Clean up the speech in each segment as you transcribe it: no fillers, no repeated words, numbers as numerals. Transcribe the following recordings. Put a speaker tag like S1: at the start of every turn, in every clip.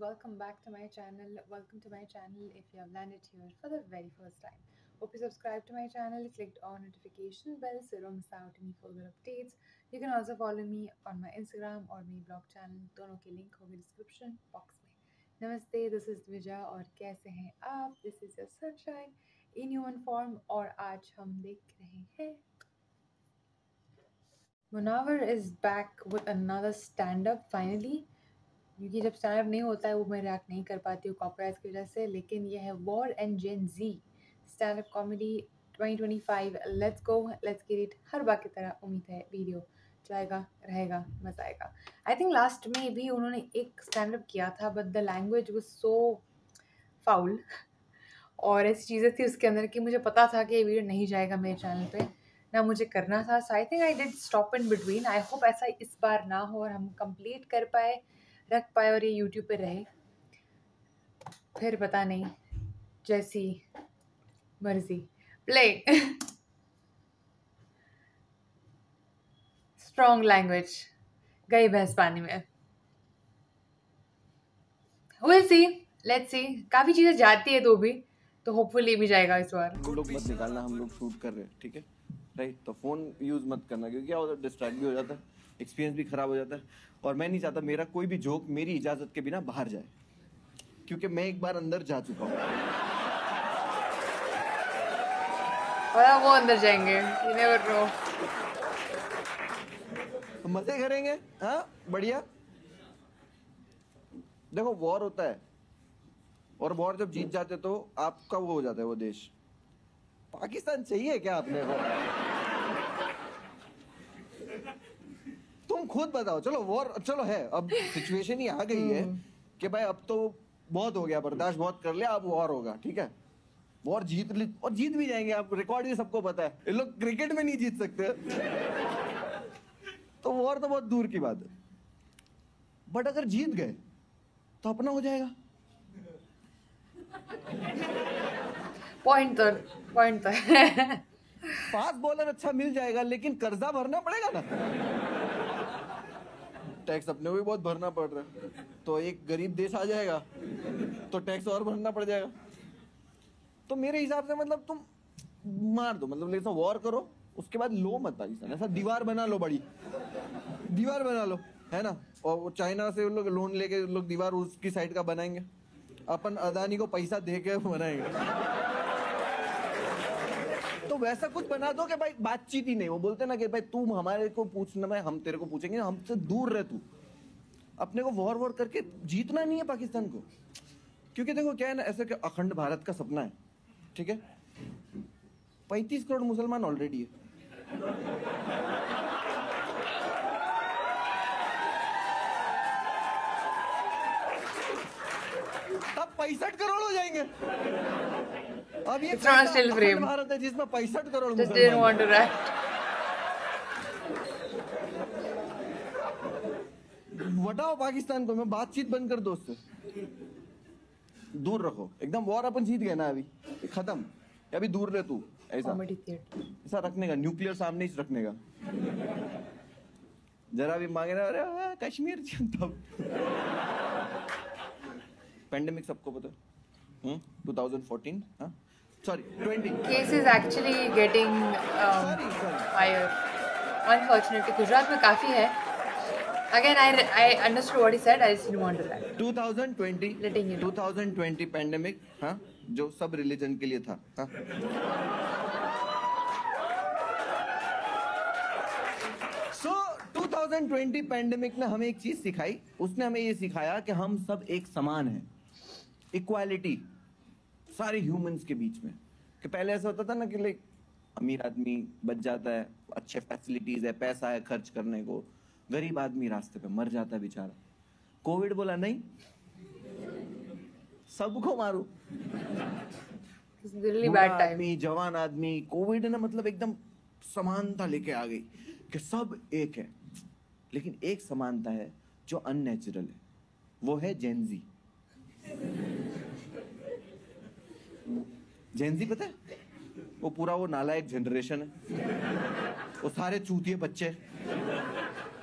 S1: welcome back to my channel. Welcome to my channel if you have landed here for the very first time. Hope you subscribe to my channel, clicked on notification bell so you don't miss out any further updates. You can also follow me on my Instagram और मेरी blog channel, दोनों के link होगी description box में. नमस्ते, this is Dvija और कैसे हैं आप? This is your sunshine in human form और आज हम देख रहे हैं Munawar is back with another stand-up finally. क्योंकि जब स्टैंड अप नहीं होता है वो मैं रिएक्ट नहीं कर पाती हूँ कॉपीराइट की वजह से, लेकिन ये है war and Gen Z stand up comedy 2025. Let's go, let's get it. हर बार की तरह उम्मीद है वीडियो जाएगा, रहेगा, मजा आएगा. आई थिंक लास्ट में भी उन्होंने एक स्टैंड अप किया था but the language was so foul और ऐसी चीज़ें थी उसके अंदर कि मुझे पता था कि ये वीडियो नहीं जाएगा मेरे चैनल पे, ना मुझे करना था. So I think I did stop in between. I hope ऐसा इस बार ना हो और हम कंप्लीट कर पाए, रख पाए और ये यूट्यूब पे रहे. फिर पता नहीं, जैसी मर्जी. प्ले. स्ट्रॉन्ग लैंग्वेज गई भैंस पानी में. Will see, let's see. काफी चीजें जाती है तो होपफुली भी जाएगा इस बार.
S2: हम लोग मत निकालना, हम लोग शूट कर रहे हैं, ठीक है राइट. तो फोन यूज मत करना क्योंकि क्या होता है, डिस्ट्रैक्ट भी हो जाता है, एक्सपीरियंस भी खराब हो जाता है. और मैं नहीं चाहता मेरा कोई भी जोक मेरी इजाजत के बिना बाहर जाए, क्योंकि मैं एक बार अंदर जा चुका हूँ.
S1: और वो अंदर जाएंगे, you never know.
S2: मजे करेंगे. हाँ बढ़िया. देखो वॉर होता है और वॉर जब जीत जाते तो आपका वो हो जाता है वो देश. पाकिस्तान चाहिए क्या आपने को? तुम खुद बताओ. चलो वॉर, चलो है, अब सिचुएशन ही आ गई है कि भाई अब तो बहुत हो गया, बर्दाश्त बहुत कर लिया, अब वॉर होगा, ठीक है. वॉर जीत ली और जीत भी जाएंगे. आप रिकॉर्ड भी सबको पता है, ये लोग क्रिकेट में नहीं जीत सकते. तो वॉर तो बहुत दूर की बात है. बट अगर जीत गए तो अपना हो जाएगा.
S1: पॉइंट तो
S2: फास्ट बॉलर अच्छा मिल जाएगा लेकिन कर्जा भरना पड़ेगा ना. टैक्स अपने को भी बहुत भरना पड़ रहा है, तो एक गरीब देश आ जाएगा तो टैक्स और भरना पड़ जाएगा. तो मेरे हिसाब से मतलब तुम मार दो, मतलब ऐसा वॉर करो, उसके बाद लो मत पाकिस्तान. ऐसा दीवार बना लो, बड़ी दीवार बना लो, है ना. और वो चाइना से लोग लोन लेके लोग दीवार उसकी साइड का बनाएंगे, अपन अदानी को पैसा दे के बनाएंगे. तो वैसा कुछ बना दो कि भाई बातचीत ही नहीं. वो बोलते ना कि भाई तू हमारे को पूछना, मैं हम तेरे को पूछेंगे, हमसे दूर रह तू. अपने को वॉर करके जीतना नहीं है पाकिस्तान को. क्योंकि देखो क्या है ना, ऐसे कि अखंड भारत का सपना है, ठीक है. 35 करोड़ मुसलमान ऑलरेडी है. तब 65 करोड़ हो जाएंगे. अब ये भारत है जिसमें 65 करोड़ मुसलमान. बताओ पाकिस्तान को, मैं बातचीत बंद कर दो उससे, दूर रखो एकदम. वॉर अपन जीत गए ना, अभी खत्म. अभी दूर रहे तू. ऐसा रखने का, न्यूक्लियर सामने ही रखने का. जरा भी मांगे ना, अरे कश्मीर तब. पेंडेमिक सबको पता है. 2014, हाँ sorry 20
S1: cases actually getting higher. Unfortunately, Gujarat में काफी है. Again, I understood what he said. I just didn't want to lie.
S2: 2020 pandemic, हाँ, जो सब रिलीजन के लिए था. हाँ. So 2020 पेंडेमिक ने हमें एक चीज सिखाई. उसने हमें ये सिखाया कि हम सब एक समान हैं. इक्वालिटी सारे ह्यूमंस के बीच में. कि पहले ऐसा होता था ना कि लाइक अमीर आदमी बच जाता है, अच्छे फैसिलिटीज है, पैसा है खर्च करने को, गरीब आदमी रास्ते पे मर जाता है बेचारा. कोविड बोला नहीं, सबको मारो. आदमी, जवान आदमी. कोविड ना मतलब एकदम समानता लेके आ गई कि सब एक है. लेकिन एक समानता है जो अननेचुरल है, वो है जेनजी. जेनजी पता है, वो पूरा वो नालायक जनरेशन है. वो सारे चूतिए बच्चे,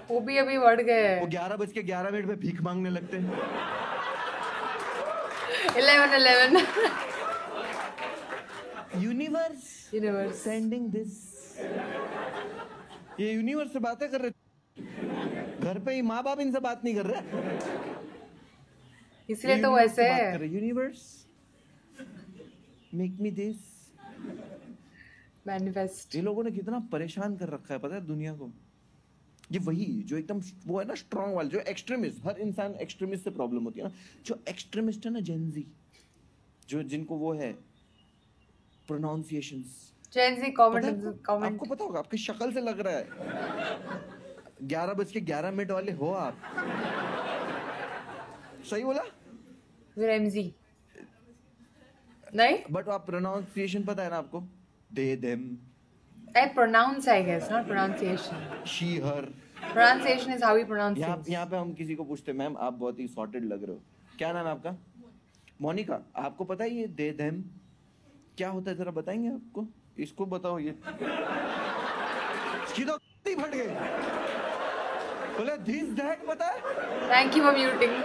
S1: वो भी अभी बढ़ गए.
S2: वो 11:11 पे भीख मांगने लगते हैं.
S1: 11
S2: यूनिवर्स सेंडिंग दिस। ये यूनिवर्स से बातें कर रहे, घर पे ही माँ बाप इनसे बात नहीं कर रहे,
S1: इसलिए तो वैसे
S2: universe make me this.
S1: Manifest.
S2: ये लोगों ने कितना परेशान कर रखा है पता है दुनिया को। ये वही जो एकदम वो है ना स्ट्रॉन्ग वाले, जो एक्सट्रीमिस्ट, हर इंसान एक्सट्रीमिस्ट से प्रॉब्लम होती है ना। जो एक्सट्रीमिस्ट है ना जेनजी, जो जिनको वो है प्रोनाउंसिएशंस।
S1: जेनजी कमेंट
S2: आपको पता होगा, आपकी शक्ल से लग रहा है 11:11 वाले हो आप। सही बोला?
S1: एमजी नहीं,
S2: बट आप प्रोनाउंसिएशन पता है ना आपको? They them.
S1: I pronounce, I guess, not pronunciation.
S2: She her.
S1: Pronunciation is how we pronounce things.
S2: यहाँ पे हम किसी को पूछते, मैम आप बहुत ही सॉर्टेड लग रहे हो, क्या नाम है आपका? मोनिका। आपको पता है ये दे देम क्या होता है, जरा बताएंगे आपको? इसको बताओ, ये इसकी तो फट गई। बोले दिस दैट पता है?
S1: Thank you for muting.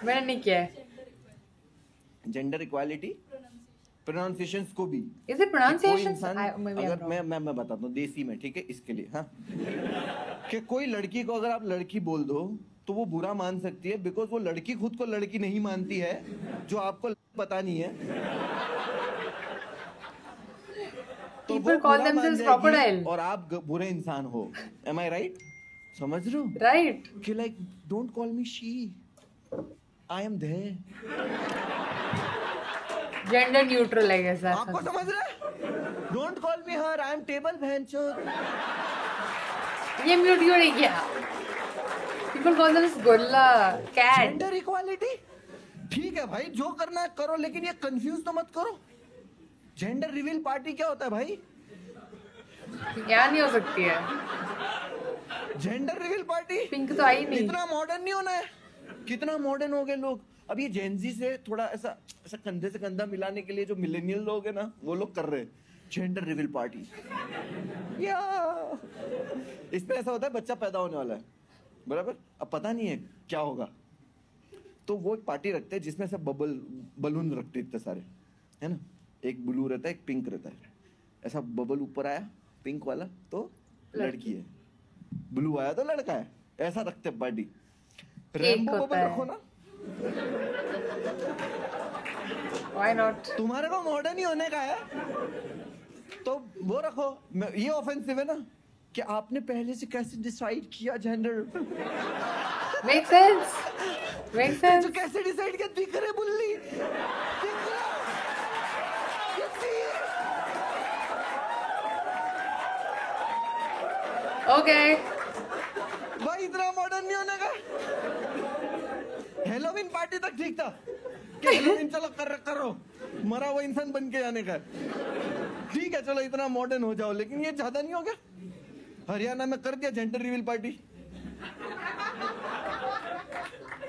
S1: मैंने नहीं किया है।
S2: जेंडर इक्वालिटी प्रोनाउंसिएशंस को भी।
S1: Is it pronunciation?
S2: अगर मैं बताता हूँ देसी में, ठीक है, इसके लिए हाँ, कि कोई लड़की को अगर आप लड़की बोल दो तो वो बुरा मान सकती है, बिकॉज वो लड़की खुद को लड़की नहीं मानती है, जो आपको पता नहीं है। तो
S1: People call themselves crocodile.
S2: और आप बुरे इंसान हो। Am I right? समझ रहे हो?
S1: Right.
S2: कि like don't call me she, I am there.
S1: Gender neutral, I guess.
S2: आपको समझ रहे? Don't call me her, I am table भैंचोद।
S1: ये म्यूट क्यों नहीं किया? People call them gorilla, cat.
S2: Gender equality ठीक है भाई, जो करना है करो, लेकिन ये कंफ्यूज तो मत करो। जेंडर रिवील पार्टी क्या होता है भाई?
S1: क्या नहीं हो सकती है
S2: जेंडर रिवील पार्टी?
S1: पिंक तो आई नहीं।
S2: इतना मॉडर्न नहीं होना है। कितना मॉडर्न हो गए लोग। अब ये जेनजी से थोड़ा ऐसा ऐसा कंधे से कंधा मिलाने के लिए जो मिलेनियल लोग है ना, वो लोग कर रहे हैं जेंडर रिवील पार्टी। या इसमें ऐसा होता है, बच्चा पैदा होने वाला है, बराबर, अब पता नहीं है क्या होगा, तो वो एक पार्टी रखते हैं जिसमें से बलून रखते इतने सारे, है ना, एक ब्लू रहता है, एक पिंक रहता है। ऐसा बबल ऊपर आया पिंक वाला तो लड़की है, ब्लू आया तो लड़का है, ऐसा रखते हैं पार्टी। रेनबो बबल रखो ना।
S1: Why not?
S2: तुम्हारे को मॉडर्न ही होने का है तो वो रखो। ये ऑफेंसिव है ना कि आपने पहले से कैसे डिसाइड किया gender.
S1: Makes sense. Makes sense.
S2: तो कैसे डिसाइड किया? दिख रहे बुल्ली,
S1: Okay.
S2: भाई इतना मॉडर्न नहीं होने का। हेलोवीन पार्टी तक ठीक था कि हेलोवीन चलो करो, मरा हुआ इंसान बन के जाने का, ठीक है, चलो इतना मॉडर्न हो जाओ, लेकिन ये ज्यादा नहीं हो गया? हरियाणा में कर दिया जेंडर रिवील पार्टी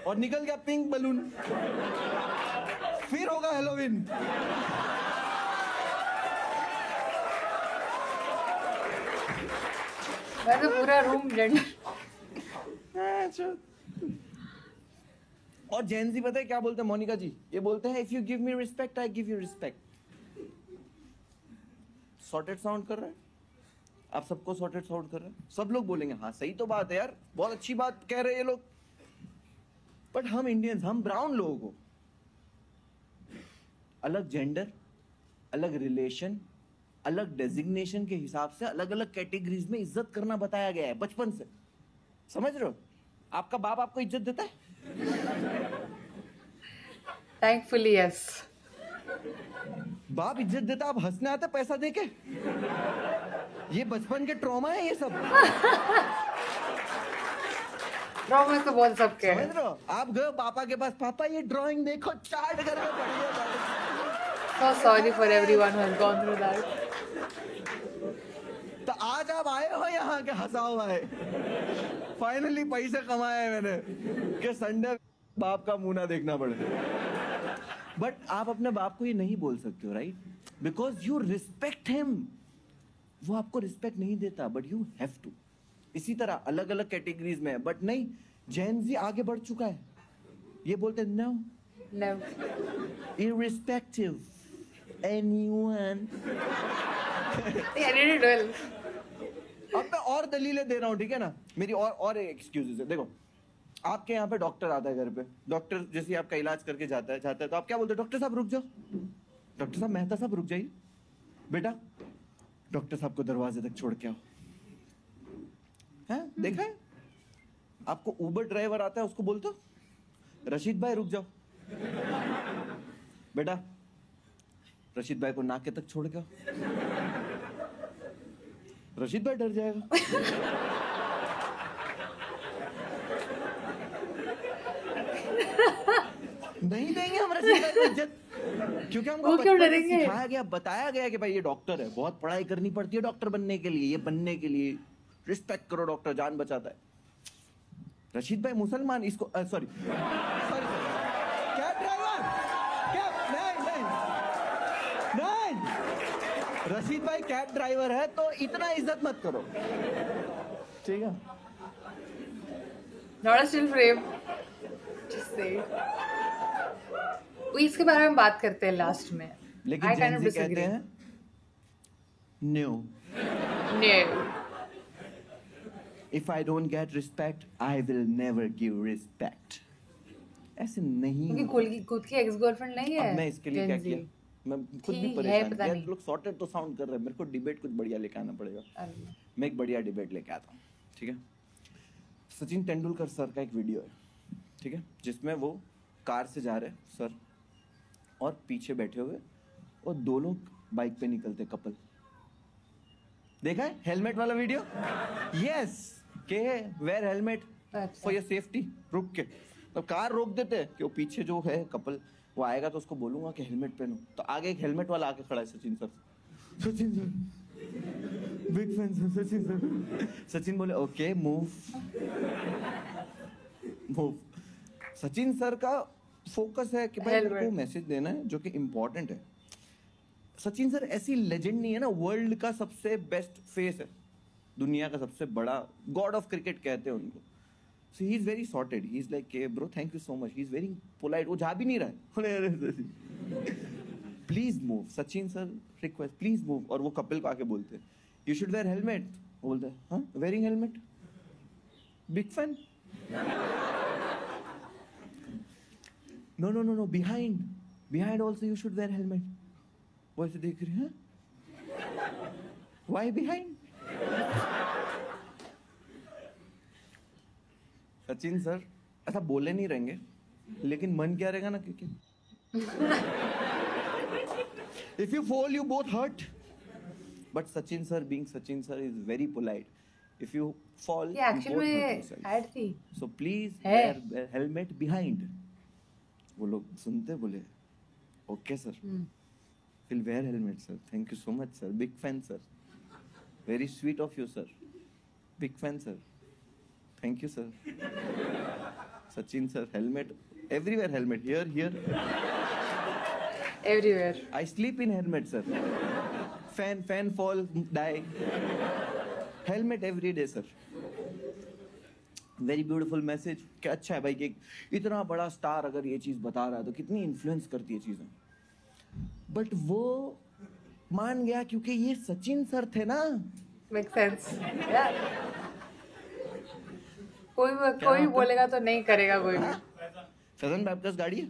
S2: और निकल गया पिंक बलून, फिर होगा हेलोवीन।
S1: वैसे पूरा रूम जेंडर।
S2: और जेनजी पता है क्या बोलते हैं मोनिका जी? ये बोलते हैं if you give me respect I give you respect. Sorted sound कर रहा है? आप सबको सॉर्टेड साउंड कर रहे हैं? सब लोग बोलेंगे हाँ सही तो बात है यार, बहुत अच्छी बात कह रहे हैं ये लोग। बट हम इंडियंस, हम ब्राउन लोगों को अलग जेंडर, अलग रिलेशन, अलग डेजिग्नेशन के हिसाब से अलग अलग कैटेगरीज में इज्जत करना बताया गया है बचपन से। समझ रहे हो? आपका बाप आपको इज्जत देता है?
S1: Thankfully, yes.
S2: बाप इज्जत देता, आप हंसने आते पैसा देके? ये बचपन के ट्रॉमा है ये सब।
S1: ट्रॉमा तो बहुत सबके
S2: समझ रहे हो? आप गए पापा के पास, पापा ये ड्राइंग देखो, चार्ट करके पढ़ गया।
S1: So sorry for everyone who has gone through that.
S2: तो आज आप आए हो यहाँ के हंसा हुआ है, फाइनली पैसे कमाए मैंने कि संडे बाप का मुंह ना देखना पड़े। बट आप अपने बाप को ये नहीं बोल सकते हो, right? Because you respect him. वो आपको रिस्पेक्ट नहीं देता, बट यू हैव टू। इसी तरह अलग अलग कैटेगरीज में है, बट नहीं, जेन जी आगे बढ़ चुका है। ये बोलते हैं no,
S1: No.
S2: irrespective, anyone.
S1: Yeah, I did it well.
S2: अब मैं और दलीलें दे रहा हूँ, ठीक है ना? मेरी और एक्सक्यूजेस है। देखो, आपके यहाँ पे डॉक्टर आता है घर पे, डॉक्टर जैसे आपका इलाज करके जाता है तो आप क्या बोलते हो? डॉक्टर साहब रुक जाओ, डॉक्टर साहब, मेहता साहब रुक जाइए, बेटा डॉक्टर साहब को दरवाजे तक छोड़ के आओ। हैं, देखा है? आपको उबर ड्राइवर आता है, उसको बोलते हो रशीद भाई रुक जाओ, बेटा रशीद भाई को नाके तक छोड़ के आओ। रशीद भाई डर जाएगा। नहीं देंगे हम रशीद भाई को इज्जत, क्योंकि हमको
S1: वो क्यों
S2: बचपन से
S1: डरेंगे?
S2: सिखाया गया, बताया गया कि भाई ये डॉक्टर है, बहुत पढ़ाई करनी पड़ती है डॉक्टर बनने के लिए, ये बनने के लिए रिस्पेक्ट करो, डॉक्टर जान बचाता है। रशीद भाई मुसलमान, इसको सॉरी कैब ड्राइवर, कैब नहीं, रशीद भाई कैब ड्राइवर है तो इतना इज्जत मत करो, ठीक है?
S1: Not a still frame. Just say. वो इसके बारे में बात करते हैं लास्ट में.
S2: लेकिन
S1: I kind
S2: जेन
S1: of
S2: ज़ी कहते
S1: disagree.
S2: हैं no,
S1: No.
S2: if I don't get respect, I will never give respect. ऐसे नहीं।
S1: क्योंकि खुद की एक्स गर्लफ्रेंड नहीं है.
S2: अब मैं इसके लिए क्या
S1: Gen Z.
S2: किया? मैं खुद भी
S1: ठीक है,
S2: परेशान
S1: पता
S2: यार,
S1: नहीं।
S2: लोग सॉर्टेड तो साउंड कर रहे हैं, मेरे को डिबेट कुछ बढ़िया लेके आना पड़ेगा।
S1: अरे,
S2: मैं एक बढ़िया डिबेट लेके आता हूँ, ठीक है? सचिन तेंदुलकर सर का एक वीडियो है, ठीक है, जिसमें वो कार से जा रहे हैं सर, और पीछे बैठे हुए और दो लोग बाइक पे निकलते, कपल। देखा है हेलमेट वाला वीडियो? यस, के वेयर हेलमेट
S1: अच्छा.
S2: For your safety. रुक के तो कार रोक देते हैं कि वो पीछे जो है कपल, वो आएगा तो उसको बोलूंगा कि हेलमेट पहनो, तो आगे एक हेलमेट वाला आके खड़ा है, Sachin sir, Sachin sir big fan sir, Sachin sir. Sachin बोले okay move move. Sachin sir का फोकस है कि भाई मेरे को मैसेज देना है जो कि इम्पोर्टेंट है। सचिन सर ऐसी लेजेंड नहीं है ना, वर्ल्ड का सबसे बेस्ट फेस है, दुनिया का सबसे बड़ा, गॉड ऑफ क्रिकेट कहते हैं उनको। So he is very sorted. He is like, hey, bro, thank you so much. He is very polite. वो जा भी नहीं रहा है। Please move. Sachin sir request, please move. और वो कपिल को आके बोलते हैं, you should wear helmet. वो बोलता है, हाँ, wearing helmet? Big fan? No. Behind also you should wear helmet. वो ऐसे देख रहे हैं, why behind? सचिन सर ऐसा बोले नहीं रहेंगे, लेकिन मन क्या रहेगा ना, क्योंकि if you fall you both hurt, but Sachin sir being Sachin sir is very polite. If you fall
S1: ये
S2: you
S1: एक्चुअल
S2: both hurt
S1: में
S2: yourself.
S1: ऐड थी.
S2: So please
S1: है.
S2: wear helmet behind. वो लोग सुनते बोले okay sir, we'll wear helmet sir, thank you so much sir, big fan sir, very sweet of you sir, big fan sir, thank you sir. Sachin sir, helmet everywhere, helmet here.
S1: Everywhere.
S2: I sleep in helmet sir. Fan fall, die. Helmet every day sir. Very beautiful message. क्या अच्छा है भाई कि इतना बड़ा star अगर ये चीज बता रहा है तो कितनी इन्फ्लुएंस करती है चीजें। बट वो मान गया क्योंकि ये सचिन सर थे ना।
S1: Makes sense. Yeah. कोई बोलेगा तो नहीं करेगा कोई भी.
S2: सदन बैप्टिस्ट गाड़ी है?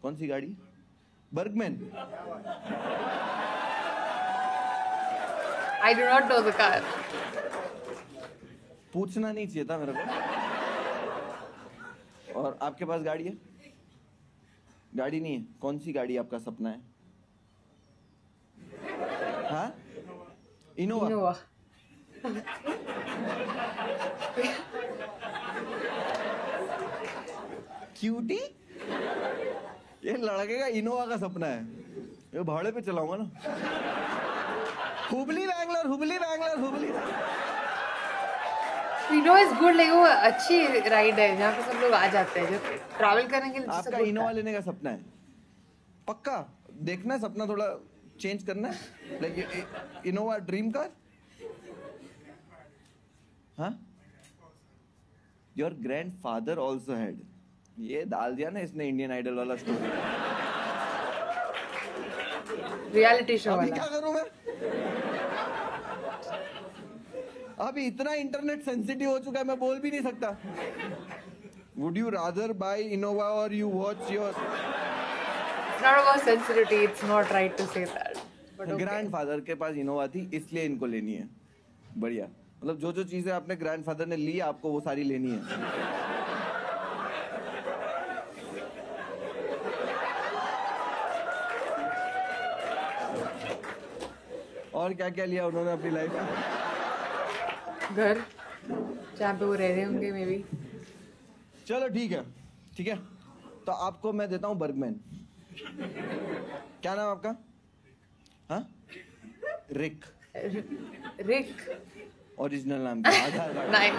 S2: कौन सी गाड़ी? Burgman.
S1: I do not know the car.
S2: पूछना नहीं चाहिए था मेरे को। और आपके पास गाड़ी है? गाड़ी नहीं है, कौन सी गाड़ी आपका सपना है? हाँ? इनोवा।
S1: Innova.
S2: क्यूटी? ये लड़के का इनोवा का सपना है, ये भाड़े पे चलाऊंगा ना। Hubli Bangalore.
S1: Innova is good, like वो अच्छी राइड है जहाँ पे सब लोग आ जाते हैं जो ट्रैवल करने के लिए.
S2: आपका इनोवा लेने का सपना है? पक्का? देखना है सपना थोड़ा चेंज करना है, लाइक इनोवा ड्रीम कार। हाँ? योर ग्रैंडफादर ऑल्सो हैड, ये डाल दिया ना इसने इंडियन आइडल वाला स्टोरी।
S1: रियलिटी शो
S2: अभी
S1: वाला।
S2: क्या करूं मैं? अभी इतना इंटरनेट सेंसिटिव हो चुका है, मैं बोल भी नहीं सकता। Would you rather buy Innova or you watch your
S1: It's not about sensitivity. It's not right to say that. But okay.
S2: Grandfather के पास इनोवा थी इसलिए इनको लेनी है। बढ़िया, मतलब जो जो चीजें आपने ग्रैंडफादर ने ली आपको वो सारी लेनी है। और क्या क्या लिया उन्होंने अपनी लाइफ में?
S1: घर जहाँ पे वो रह रहे होंगे मे बी।
S2: चलो ठीक है, ठीक है, तो आपको मैं देता हूँ बर्गमैन। क्या नाम आपका? हाँ, रिक।
S1: रिक।
S2: ओरिजिनल नाम क्या? Aadhaar card.
S1: Nice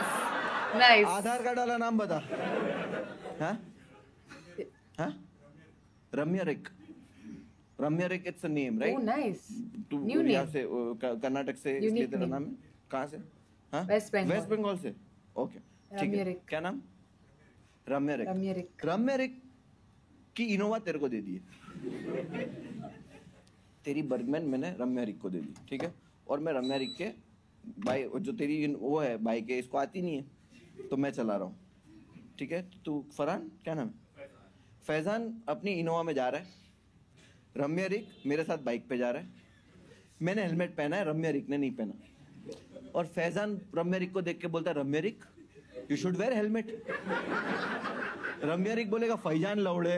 S1: nice.
S2: Aadhaar card वाला नाम बता। हाँ हाँ, Ramya Rick. Ramya Rick, it's a name right?
S1: Oh nice.
S2: तू
S1: न्यू
S2: यहाँ
S1: नेम।
S2: से कर्नाटक से, इसलिए
S1: Unique
S2: तेरा
S1: name.
S2: नाम है? कहाँ से? हाँ,
S1: वेस्ट बंगाल।
S2: वेस्ट बंगाल से। ओके ठीक
S1: रम्या
S2: है।
S1: रिक।
S2: क्या नाम? रम्या रिक।
S1: रम्या रिक।
S2: रम्या रिक की इनोवा तेरे को दे दी है। तेरी बर्गमैन मैंने रम्या रिक को दे दी, ठीक है? और मैं रम्या रिक के बाइक, जो तेरी वो है बाइक है, इसको आती नहीं है तो मैं चला रहा हूँ, ठीक है? तू फरहान, क्या नाम है? फैजान अपनी इनोवा में जा रहा है, रम्या रिक मेरे साथ बाइक पे जा रहा है। मैंने हेलमेट पहना है, रम्या रिक ने नहीं पहना। और फैजान रम्या रिक को देख के बोलता है, रम्या रिक यू शुड वेयर हेलमेट। रम्या रिक बोलेगा, फैजान लौड़े।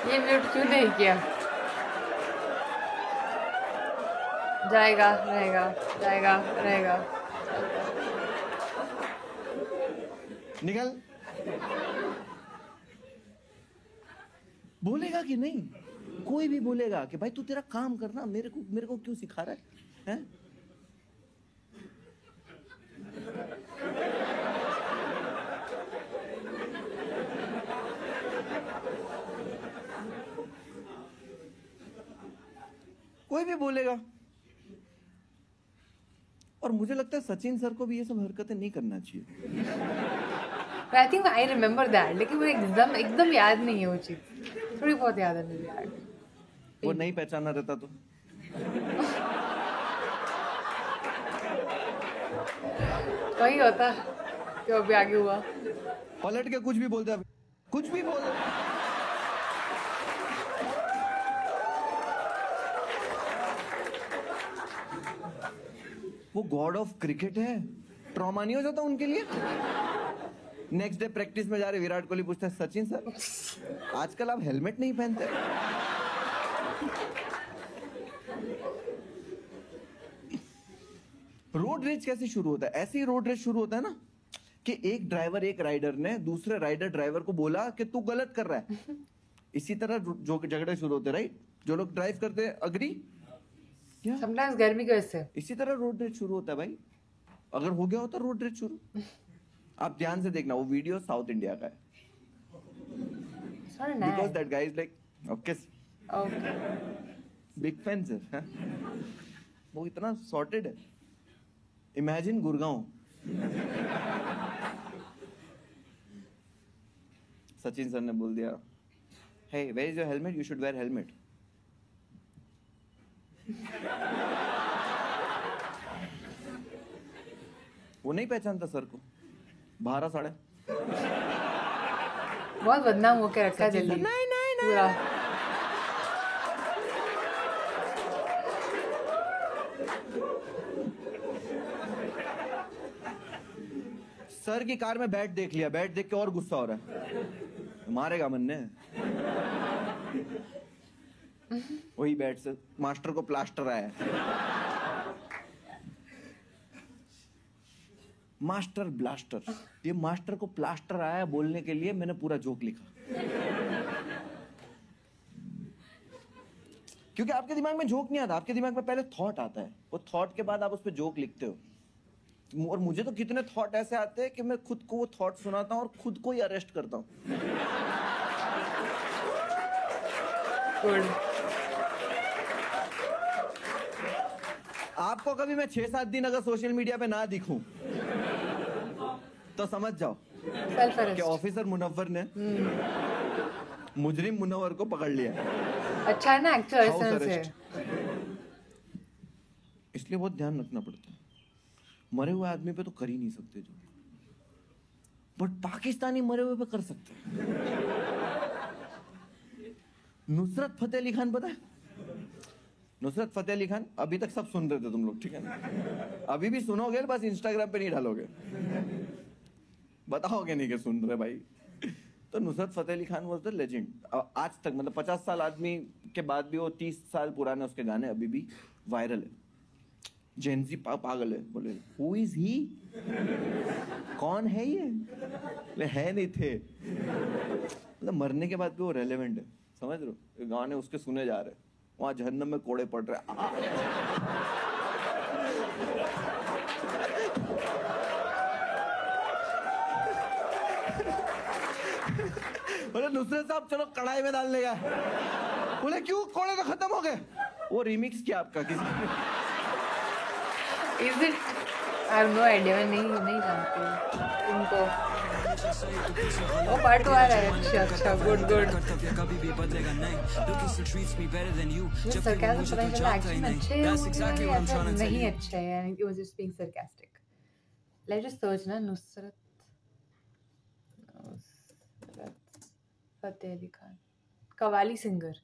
S1: ये म्यूट क्यों नहीं किया? जाएगा रहेगा, जाएगा रहेगा।
S2: निकल। बोलेगा कि नहीं? कोई भी बोलेगा कि भाई तू तेरा काम करना, मेरे को क्यों सिखा रहा है? हैं? कोई भी बोलेगा। और मुझे लगता है सचिन सर को भी ये सब हरकतें नहीं करना चाहिए।
S1: आई थिंक आई रिमेम्बर दैट, लेकिन मुझे एकदम एकदम याद नहीं है वो चीज़। थोड़ी बहुत याद है मुझे यार।
S2: वो नहीं पहचाना रहता तो
S1: वही होता जो अभी आगे हुआ।
S2: पलट के कुछ भी बोलता, कुछ भी बोल। वो गॉड ऑफ क्रिकेट है, ट्रॉमा नहीं हो जाता उनके लिए? नेक्स्ट डे प्रैक्टिस में जा रहे, विराट कोहली पूछता है, सचिन सर आजकल आप हेलमेट नहीं पहनते? रोड रेज कैसे शुरू होता है? ऐसे ही रोड रेज शुरू होता है ना, कि एक ड्राइवर, एक राइडर ने दूसरे राइडर ड्राइवर को बोला कि तू गलत कर रहा है। इसी तरह जो झगड़े शुरू होते, राइट? जो लोग ड्राइव करते हैं, अग्री?
S1: समटाइम्स गर्मी की वजह से।
S2: इसी तरह रोड रेज शुरू होता है भाई। अगर हो गया होता रोड रेज शुरू। आप ध्यान से देखना, वो वीडियो साउथ इंडिया का है। Because that guy is like okay, big fan sir. वो इतना सॉर्टेड है। इमेजिन गुड़गांव। सचिन सर ने बोल दिया, hey where is your helmet, you should wear helmet. वो नहीं पहचानता सर को, 12 साढ़े।
S1: बहुत बदनाम होके रखा है जल्दी।
S2: नहीं नहीं नहीं,
S1: पूरा
S2: सर की कार में बैट देख लिया, बैट देख के और गुस्सा हो रहा है, मारेगा मन ने। वही बैट से मास्टर को प्लास्टर आया। Master blaster. ये मास्टर को प्लास्टर आया बोलने के लिए मैंने पूरा जोक लिखा। क्योंकि आपके दिमाग में जोक नहीं आता, आपके दिमाग में पहले थॉट आता है, वो थॉट के बाद आप उस पर जोक लिखते हो। और मुझे तो कितने थॉट ऐसे आते हैं कि मैं खुद को वो थॉट सुनाता हूं और खुद को ही अरेस्ट करता हूं।
S1: गुड।
S2: आपको कभी मैं 6-7 दिन अगर सोशल मीडिया पे ना दिखूं तो तो समझ जाओ
S1: सेल्फ
S2: कि
S1: अरेस्ट।
S2: ऑफिसर मुनव्वर ने मुजरिम मुनव्वर को पकड़ लिया है।
S1: अच्छा है ना एक्चुअल
S2: हाउस
S1: से।
S2: अरेस्ट। इसलिए बहुत ध्यान रखना पड़ता है। मरे हुए आदमी पे तो कर ही नहीं सकते जो, बट पाकिस्तानी मरे हुए पे कर सकते हैं। नुसरत फतेह अली खान पता है? नुसरत फतेह अली खान, अभी तक सब सुन रहे थे तुम लोग, ठीक है ना? अभी भी सुनोगे, बस इंस्टाग्राम पे नहीं डालोगे, बताओगे नहीं कि सुन रहे भाई। तो Nusrat Fateh Ali Khan was the legend. आज तक मतलब 50 साल आदमी के बाद भी वो 30 साल पुराने उसके गाने अभी भी वायरल है। जेनजी पागल है, बोले हु इज ही, कौन है ये? बोले है नहीं थे, मतलब मरने के बाद भी वो रेलेवेंट है, समझ रहे हो? गाने उसके सुने जा रहे हैं, वहां जहन्नम में कोड़े पड़ रहे हैं। बोले नुसरत साहब चलो कढ़ाई में डालने का। बोले क्यों, कोड़े तो खत्म हो गए। वो रिमिक्स किया आपका किसी?
S1: Is it? I have no idea, मैं नहीं जानती उनको। वो पार्ट आ रहा है, अच्छा गुड। ये सरकाज़म पता नहीं चला एक्शन अच्छे हैं या फिर नहीं अच्छे हैं, it was just being sarcastic. Let's just search ना नुसरत फतेह अली खान कवाली सिंगर।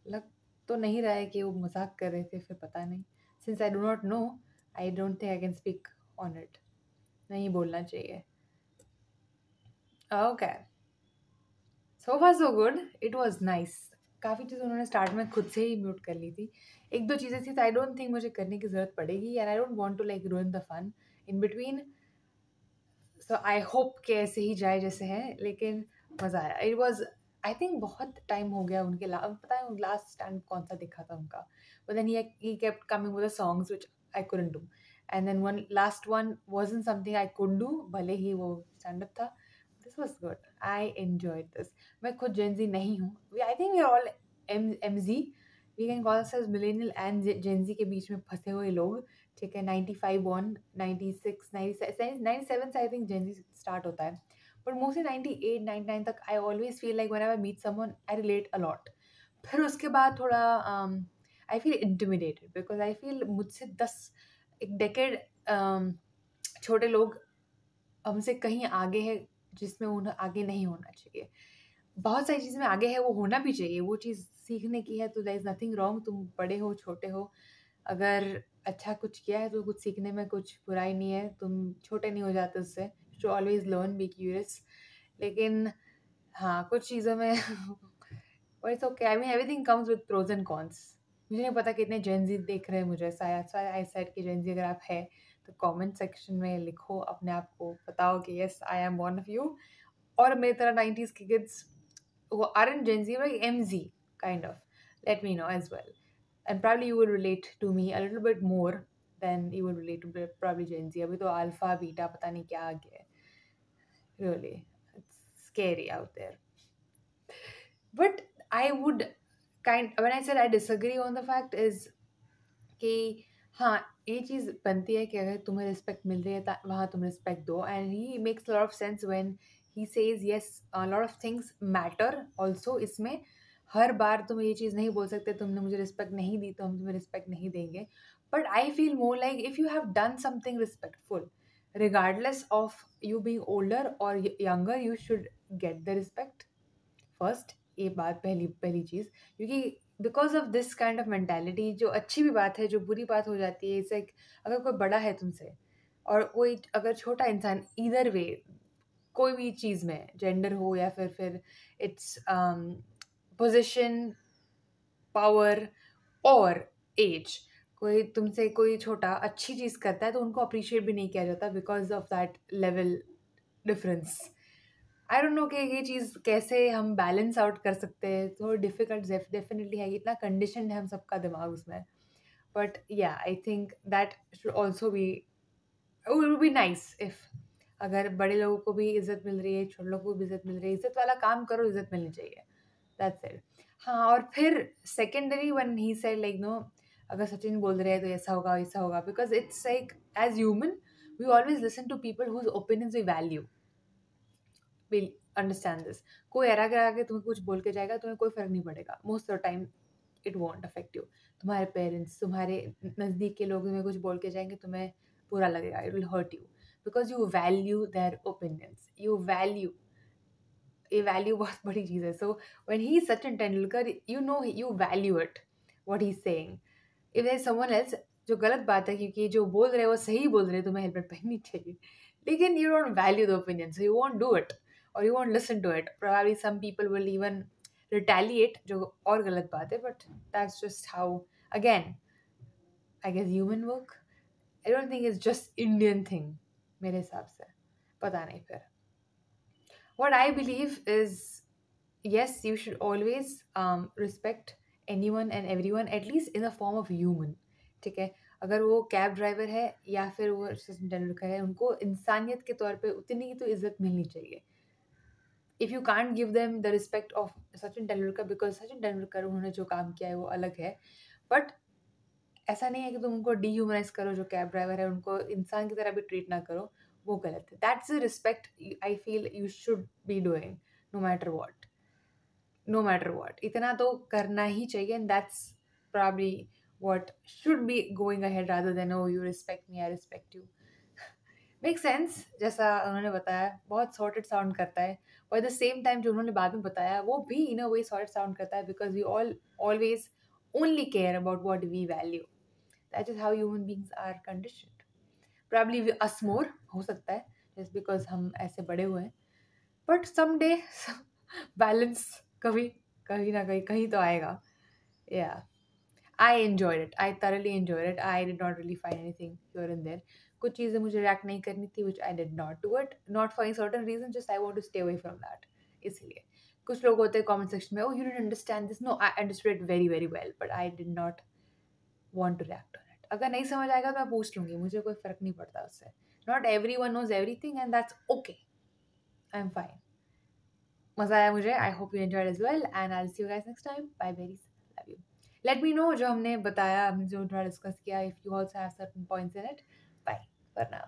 S1: लग तो नहीं रहा है कि वो मजाक कर रहे थे, फिर पता नहीं। Since I do not know, I don't think I can speak on it. नहीं बोलना चाहिए। Okay, so far so good, it was nice. काफ़ी चीज़ें उन्होंने स्टार्ट में खुद से ही म्यूट कर ली थी। एक दो चीज़ें थी तो आई डोंट थिंक मुझे करने की ज़रूरत पड़ेगी, and I don't want to like ruin the fun in between. So I hope कि ऐसे ही जाए जैसे है, लेकिन मज़ा आया। इट वॉज, आई थिंक बहुत टाइम हो गया उनके पता है लास्ट स्टैंड कौन सा देखा था उनका, but then he kept coming with the songs which I couldn't do, and then one last one wasn't something I could do, भले ही वो स्टैंड अप था। This was good, I enjoyed this. मैं खुद जेनजी नहीं हूँ, I think we are all MG, we can call us millennial and Gen Z के बीच में फंसे हुए लोग, ठीक है। 95 ऑन 96 97 से आई थिंक जेनजी स्टार्ट होता है, बट मोस्टली 98 99 तक I always feel like whenever I meet someone I relate a lot. फिर उसके बाद थोड़ा I feel intimidated because I feel मुझसे 10 एक डेकेड छोटे लोग हमसे कहीं आगे है, जिसमें उन्हें आगे नहीं होना चाहिए। बहुत सारी चीज़ में आगे है, वो होना भी चाहिए, वो चीज़ सीखने की है, तो देयर इज़ नथिंग रॉन्ग। तुम बड़े हो छोटे हो, अगर अच्छा कुछ किया है तो कुछ सीखने में कुछ बुराई नहीं है, तुम छोटे नहीं हो जाते उससे। To always learn, be curious. लेकिन हाँ, कुछ चीज़ों में but it's okay, I mean everything comes with pros and cons. मुझे नहीं पता कितने जेनजी देख रहे हैं मुझे, शायद आई सेड कि जेनजी अगर आप है तो कमेंट सेक्शन में लिखो, अपने आप को बताओ कि yes I am one of you. और मेरी तरह 90s के kids who aren't Gen Z, like MZ kind of, let me know as well. And probably you will relate to me a little bit more than you will relate to probably Gen Z. अभी तो alpha beta पता नहीं क्या आ गया है, really it's scary out there. But I would when I said I disagree on the fact is कि हाँ, ये चीज़ बनती है कि अगर तुम्हें रिस्पेक्ट मिल रही है वहाँ तुम रिस्पेक्ट दो, and he makes lot of sense when he says yes lot of things matter also. इसमें हर बार तुम ये चीज़ नहीं बोल सकते तुमने मुझे रिस्पेक्ट नहीं दी तो हम तुम्हें रिस्पेक्ट नहीं देंगे, but I feel more like if you have done something respectful regardless of you being older or younger, you should get the respect first. ये बात पहली चीज़, क्योंकि because of this kind of mentality, जो अच्छी भी बात है जो बुरी बात हो जाती है, इसे अगर कोई बड़ा है तुमसे और कोई अगर छोटा इंसान, ईदर वे कोई भी चीज़ में, जेंडर हो या फिर इट्स पोजीशन, पावर और एज, कोई तुमसे कोई छोटा अच्छी चीज़ करता है तो उनको अप्रिशिएट भी नहीं किया जाता because of that level difference. I don't know कि ये चीज़ कैसे हम बैलेंस आउट कर सकते हैं, थोड़ा डिफ़िकल्ट डेफिनेटली है, इतना कंडीशनड है हम सबका दिमाग उसमें। बट या I think that should also be, it would be nice if अगर बड़े लोगों को भी इज़्ज़त मिल रही है, छोटे लोगों को भी इज़्ज़त मिल रही है, इज़्ज़त वाला काम करो, इज़्ज़त मिलनी चाहिए, दैट्स इट। हाँ, और फिर secondary when he said like no, अगर सचिन बोल रहे हैं तो ऐसा होगा because it's like as human We always listen to people whose opinions we value. We'll understand this. कोई एरा करा के तुम्हें कुछ बोल के जाएगा, तुम्हें कोई फर्क नहीं पड़ेगा. Most of the time it won't affect you. तुम्हारे पेरेंट्स, तुम्हारे नज़दीक के लोग तुम्हें कुछ बोल के जाएंगे, तुम्हें बुरा लगेगा. It will hurt you because you value their opinions. ये वैल्यू बहुत बड़ी चीज़ है. So when he is Sachin Tendulkar, you know you value it, what he's saying. If there is someone else, जो गलत बात है क्योंकि जो बोल रहे हैं वो सही बोल रहे हैं, तुम्हें हेलमेट पहननी चाहिए, लेकिन you don't value the opinion, so you won't do it or you won't listen to it. Probably some people will even retaliate, जो और गलत बात है, but that's just how, again, I guess human work. I don't think it's just Indian thing, मेरे हिसाब से. पता नहीं फिर. What I believe is, yes, you should always respect anyone and everyone, at least in the form of human. ठीक है, अगर वो कैब ड्राइवर है या फिर वो सचिन तेंदुलकर है, उनको इंसानियत के तौर पे उतनी ही तो इज्जत मिलनी चाहिए. If you can't give them the respect of Sachin Tendulkar, because Sachin Tendulkar उन्होंने जो काम किया है वो अलग है, बट ऐसा नहीं है कि तुम उनको डीह्यूमनाइज करो. जो कैब ड्राइवर है उनको इंसान की तरह भी ट्रीट ना करो, वो गलत है. That's the respect I feel you should be doing, no matter what. No matter what, इतना तो करना ही चाहिए. And that's probably what should be going ahead rather than, oh, you respect me, I respect you. Makes sense. जैसा उन्होंने बताया, बहुत sorted sound करता है, और at the same time जो उन्होंने बाद में बताया वो भी in a way sorted sound करता है, because we all always only care about what we value. That is how human beings are conditioned. Probably us more हो सकता है, just because हम ऐसे बड़े हुए हैं, but someday balance कभी ना कहीं तो आएगा. Yeah. I enjoyed it. I thoroughly enjoyed it. I did not really find anything here and there. कुछ चीज़ें मुझे react नहीं करनी थी, which I did not do it. Not for any certain reason, just I want to stay away from that. इसलिए कुछ लोग होते हैं comment section में, oh, you didn't understand this. No, I understood it very very well, but I did not want to react on it. अगर नहीं समझ आएगा तो मैं पूछ लूँगी, मुझे कोई फ़र्क नहीं पड़ता उससे. Not everyone knows everything, and that's okay. I'm fine. मज़ा आया मुझे. I hope you enjoyed as well, and I'll see you guys next time. Bye, berries. Love you. Let me know जो हमने बताया, हमने जो डिस्कस किया, if you also have certain points in it. Bye for now.